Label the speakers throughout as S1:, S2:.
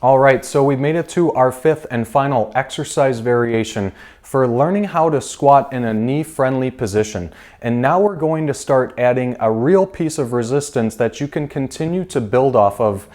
S1: All right, so we made it to our fifth and final exercise variation for learning how to squat in a knee-friendly position. And now we're going to start adding a real piece of resistance that you can continue to build off of,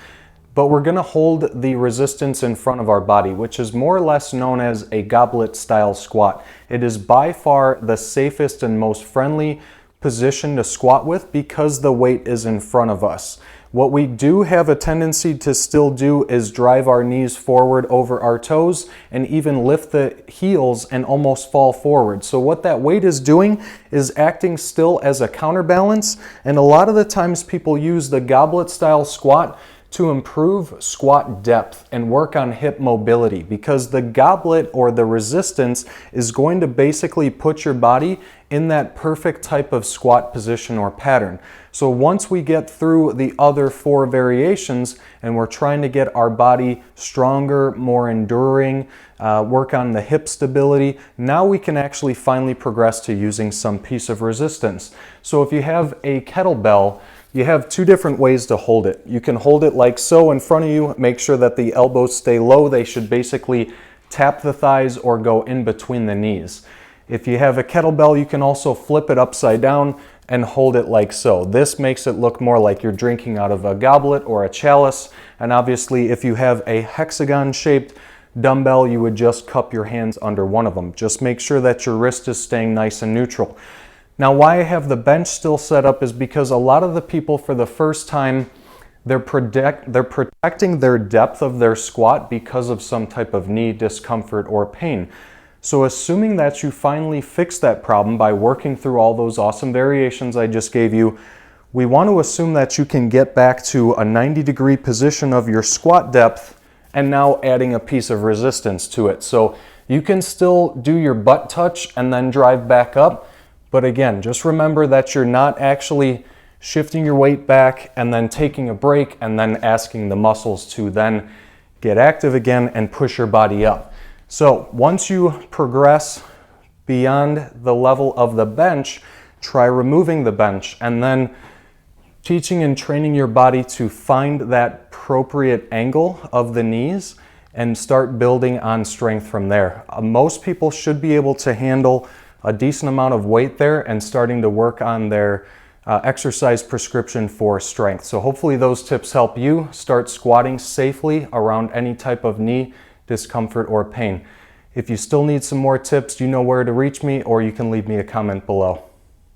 S1: but we're going to hold the resistance in front of our body, which is more or less known as a goblet style squat. It is by far the safest and most friendly position to squat with because the weight is in front of us. What we do have a tendency to still do is drive our knees forward over our toes and even lift the heels and almost fall forward. So what that weight is doing is acting still as a counterbalance, and a lot of the times people use the goblet style squat to improve squat depth and work on hip mobility, because the goblet or the resistance is going to basically put your body in that perfect type of squat position or pattern. So once we get through the other four variations and we're trying to get our body stronger, more enduring, work on the hip stability, now we can actually finally progress to using some piece of resistance. So if you have a kettlebell, you have two different ways to hold it. You can hold it like so in front of you, make sure that the elbows stay low. They should basically tap the thighs or go in between the knees. If you have a kettlebell, you can also flip it upside down and hold it like so. This makes it look more like you're drinking out of a goblet or a chalice. And obviously, if you have a hexagon-shaped dumbbell, you would just cup your hands under one of them. Just make sure that your wrist is staying nice and neutral. Now, why I have the bench still set up is because a lot of the people, for the first time, they're protecting their depth of their squat because of some type of knee discomfort or pain. So assuming that you finally fix that problem by working through all those awesome variations I just gave you, we want to assume that you can get back to a 90-degree position of your squat depth and now adding a piece of resistance to it. So you can still do your butt touch and then drive back up. But again, just remember that you're not actually shifting your weight back and then taking a break and then asking the muscles to then get active again and push your body up. So once you progress beyond the level of the bench, try removing the bench and then teaching and training your body to find that appropriate angle of the knees and start building on strength from there. Most people should be able to handle a decent amount of weight there and starting to work on their exercise prescription for strength. So hopefully those tips help you start squatting safely around any type of knee discomfort or pain. If you still need some more tips, you know where to reach me, or you can leave me a comment below.